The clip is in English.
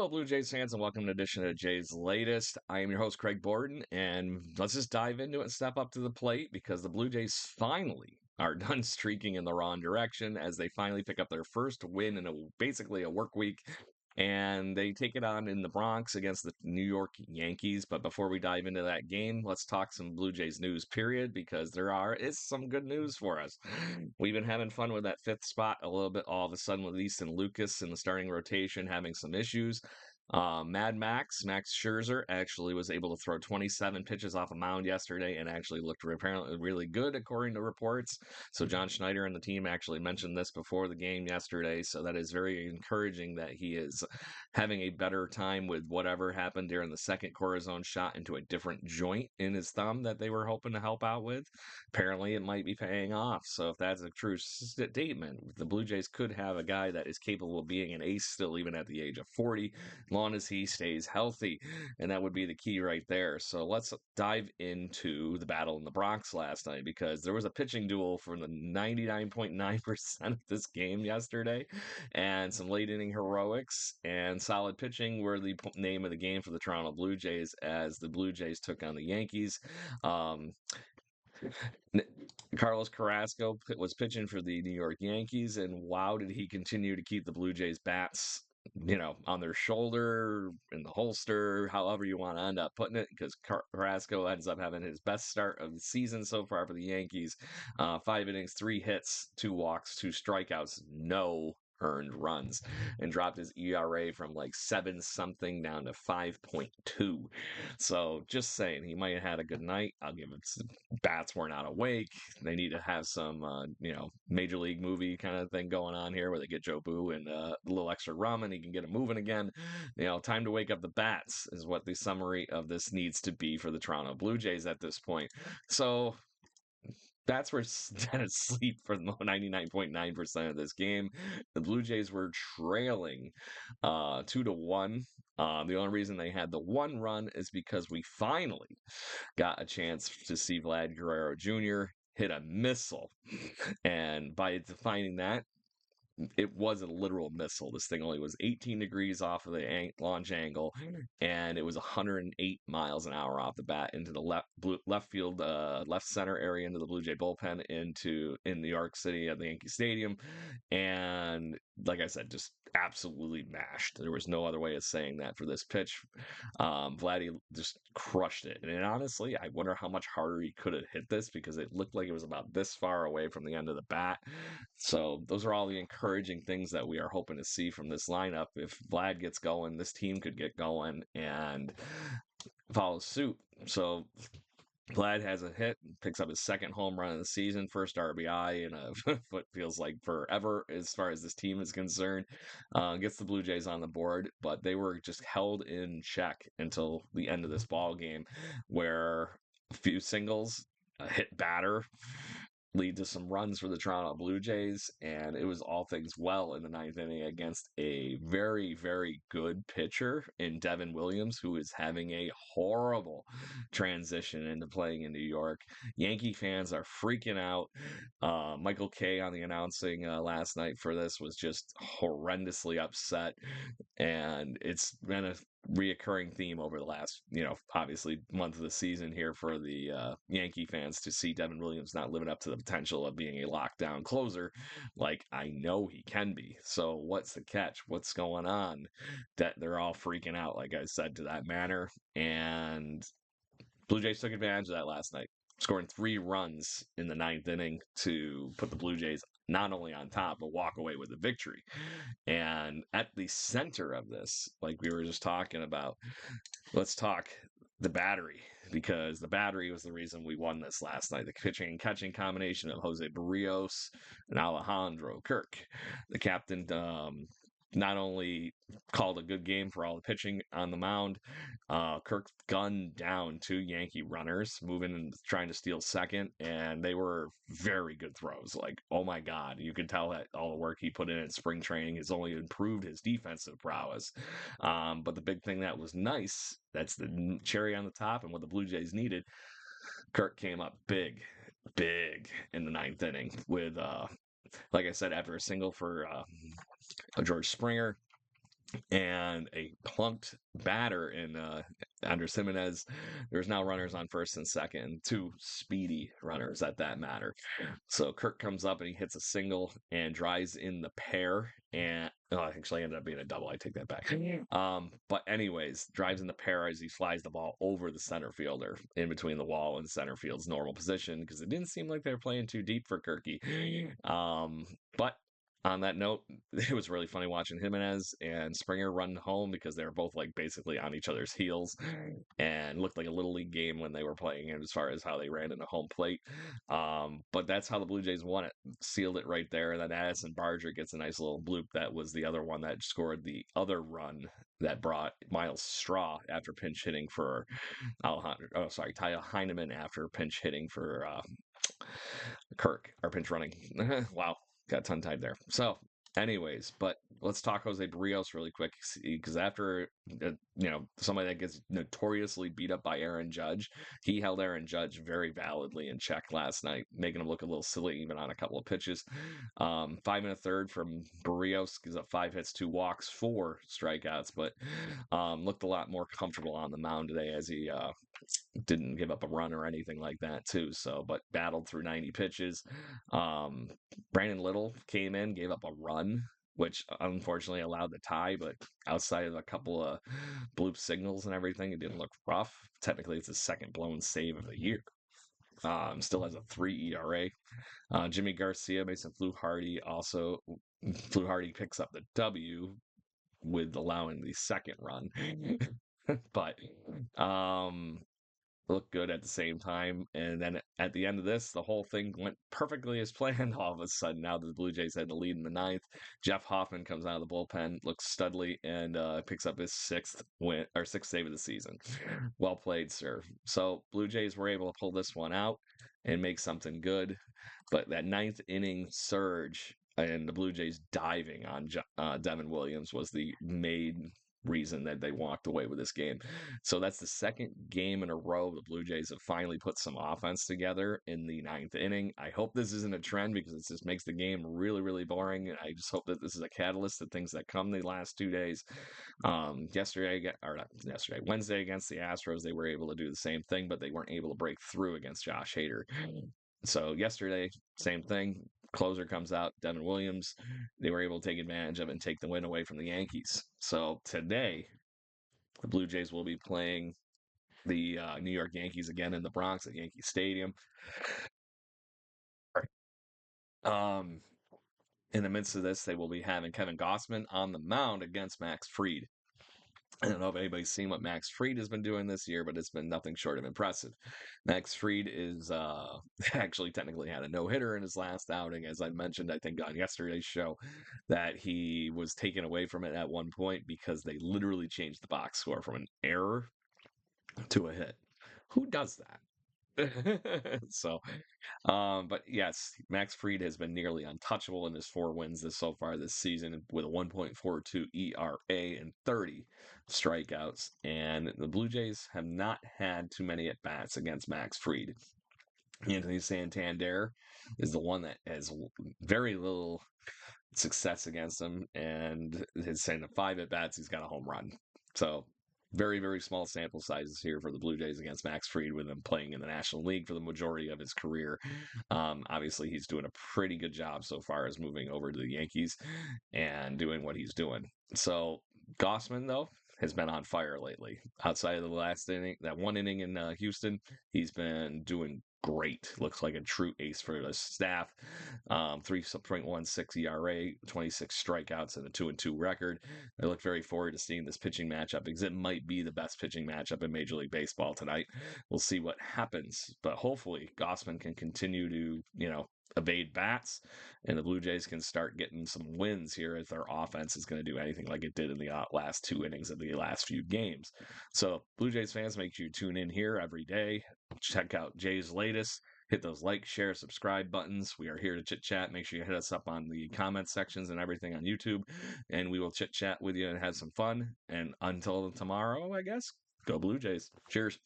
Hello, Blue Jays fans, and welcome to edition of Jays Latest. I am your host, Craig Borden, and let's just dive into it and step up to the plate because the Blue Jays finally are done streaking in the wrong direction as they finally pick up their first win in basically a work week. And they take it on in the Bronx against the New York Yankees. But before we dive into that game, let's talk some Blue Jays news, period, because is some good news for us. We've been having fun with that fifth spot a little bit all of a sudden with Easton Lucas in the starting rotation having some issues. Max Scherzer, actually was able to throw 27 pitches off a mound yesterday and actually looked apparently really good, according to reports. So John Schneider and the team actually mentioned this before the game yesterday. So that is very encouraging that he is having a better time with whatever happened during the second cortisone shot into a different joint in his thumb that they were hoping to help out with. Apparently, it might be paying off. So if that's a true statement, the Blue Jays could have a guy that is capable of being an ace still, even at the age of 40, long as he stays healthy. And that would be the key right there. So let's dive into the battle in the Bronx last night because there was a pitching duel for the 99.9% of this game yesterday, and some late inning heroics and solid pitching were the name of the game for the Toronto Blue Jays as the Blue Jays took on the Yankees. Um, Carlos Carrasco was pitching for the New York Yankees, and wow, did he continue to keep the Blue Jays bats, on their shoulder, in the holster, however you want to end up putting it, because Carrasco ends up having his best start of the season so far for the Yankees. 5 innings, 3 hits, 2 walks, 2 strikeouts, no earned runs, and dropped his ERA from like 7 something down to 5.2. So just saying, he might have had a good night. I'll give him some bats weren't out awake. They need to have some, major league movie kind of thing going on here where they get Joe Boo and a little extra rum and he can get him moving again. Time to wake up the bats is what the summary of this needs to be for the Toronto Blue Jays at this point. So that's where dead asleep for 99.9% of this game. The Blue Jays were trailing 2-1. The only reason they had the one run is because we finally got a chance to see Vlad Guerrero Jr. hit a missile. And by defining that, it was a literal missile. This thing only was 18 degrees off of the launch angle, and it was 108 miles an hour off the bat into the left field, left center area into the Blue Jay bullpen in New York City at the Yankee Stadium, and like I said, just absolutely mashed. There was no other way of saying that for this pitch. Vladdy just crushed it, and honestly, I wonder how much harder he could have hit this because it looked like it was about this far away from the end of the bat. So those are all the encouraging things that we are hoping to see from this lineup. If Vlad gets going, this team could get going and follow suit. So Vlad has a hit, picks up his second home run of the season, first RBI in what feels like forever as far as this team is concerned. Gets the Blue Jays on the board, but they were just held in check until the end of this ball game, where a few singles, a hit batter, lead to some runs for the Toronto Blue Jays, and it was all things well in the ninth inning against a very, very good pitcher in Devin Williams, who is having a horrible transition into playing in New York. Yankee fans are freaking out. Michael Kay on the announcing last night for this was just horrendously upset, and it's been a reoccurring theme over the last, obviously month of the season here for the Yankee fans to see Devin Williams not living up to the potential of being a lockdown closer, like I know he can be. So what's the catch? What's going on? That they're all freaking out, like I said, to that manner, and Blue Jays took advantage of that last night, scoring 3 runs in the ninth inning to put the Blue Jays not only on top, but walk away with a victory. And at the center of this, like we were just talking about, let's talk the battery, because the battery was the reason we won this last night. The pitching and catching combination of Jose Barrios and Alejandro Kirk. The captain not only called a good game for all the pitching on the mound, Kirk gunned down 2 Yankee runners, moving and trying to steal second, and they were very good throws. Like, oh my God, you could tell that all the work he put in spring training has only improved his defensive prowess. But the big thing that was nice, that's the cherry on the top, and what the Blue Jays needed, Kirk came up big, big in the ninth inning with, like I said, after a single for George Springer, and a plunked batter in Andres Jimenez. There's now runners on first and second, two speedy runners at that matter. So Kirk comes up and he hits a single and drives in the pair. And actually ended up being a double. I take that back. But anyways, drives in the pair as he flies the ball over the center fielder in between the wall and center field's normal position because it didn't seem like they were playing too deep for Kirky. But on that note, it was really funny watching Jimenez and Springer run home because they were both like basically on each other's heels and looked like a little league game when they were playing it as far as how they ran into home plate. But that's how the Blue Jays won it, sealed it right there. And then Addison Barger gets a nice little bloop. That was the other one that scored the other run that brought Miles Straw after pinch hitting for Tyler Heineman after pinch hitting for Kirk, or pinch running. Wow, got tongue tied there. So, anyways, but let's talk Jose Barrios really quick because after somebody that gets notoriously beat up by Aaron Judge, he held Aaron Judge very validly in check last night, making him look a little silly even on a couple of pitches. 5 1/3 from Barrios, gives up 5 hits, 2 walks, 4 strikeouts, but looked a lot more comfortable on the mound today as he didn't give up a run or anything like that too. So, but battled through 90 pitches. Brandon Little came in, gave up a run, which unfortunately allowed the tie. But outside of a couple of bloop signals and everything, it didn't look rough. Technically, it's his second blown save of the year. Still has a 3 ERA. Jimmy Garcia, Mason Fluharty also. Fluharty picks up the W with allowing the second run. But looked good at the same time. And then at the end of this, the whole thing went perfectly as planned all of a sudden. Now the Blue Jays had the lead in the ninth. Jeff Hoffman comes out of the bullpen, looks studly, and picks up his sixth save of the season. Well played, sir. So Blue Jays were able to pull this one out and make something good. But that ninth inning surge and the Blue Jays diving on Devin Williams was the main reason that they walked away with this game. So that's the second game in a row the Blue Jays have finally put some offense together in the ninth inning. I hope this isn't a trend because it just makes the game really, really boring. And I just hope that this is a catalyst to things that come the last 2 days. Wednesday against the Astros, they were able to do the same thing, but they weren't able to break through against Josh Hader. So yesterday, same thing. Closer comes out, Devin Williams. They were able to take advantage of it and take the win away from the Yankees. So today, the Blue Jays will be playing the New York Yankees again in the Bronx at Yankee Stadium. In the midst of this, they will be having Kevin Gausman on the mound against Max Fried. I don't know if anybody's seen what Max Fried has been doing this year, but it's been nothing short of impressive. Max Fried is actually technically had a no-hitter in his last outing, as I mentioned, I think, on yesterday's show, that he was taken away from it at one point because they literally changed the box score from an error to a hit. Who does that? So, but yes, Max Fried has been nearly untouchable in his 4 wins so far this season with a 1.42 ERA and 30 strikeouts. And the Blue Jays have not had too many at bats against Max Fried. Anthony Santander is the one that has very little success against him, and his 5 at bats, he's got a home run. So very, very small sample sizes here for the Blue Jays against Max Fried with him playing in the National League for the majority of his career. Obviously, he's doing a pretty good job so far as moving over to the Yankees and doing what he's doing. So Gausman, though, has been on fire lately. Outside of the last inning, that one inning in Houston, he's been doing great. Looks like a true ace for the staff. 3.16 ERA, 26 strikeouts, and a 2-2 record. I look very forward to seeing this pitching matchup because it might be the best pitching matchup in Major League Baseball tonight. We'll see what happens, but hopefully Gausman can continue to, evade bats, and the Blue Jays can start getting some wins here if their offense is going to do anything like it did in the last 2 innings of the last few games. So, Blue Jays fans, make sure you tune in here every day. Check out Jay's latest. Hit those like, share, subscribe buttons. We are here to chit chat. Make sure you hit us up on the comment sections and everything on YouTube, and we will chit chat with you and have some fun. And until tomorrow, I guess, go Blue Jays. Cheers.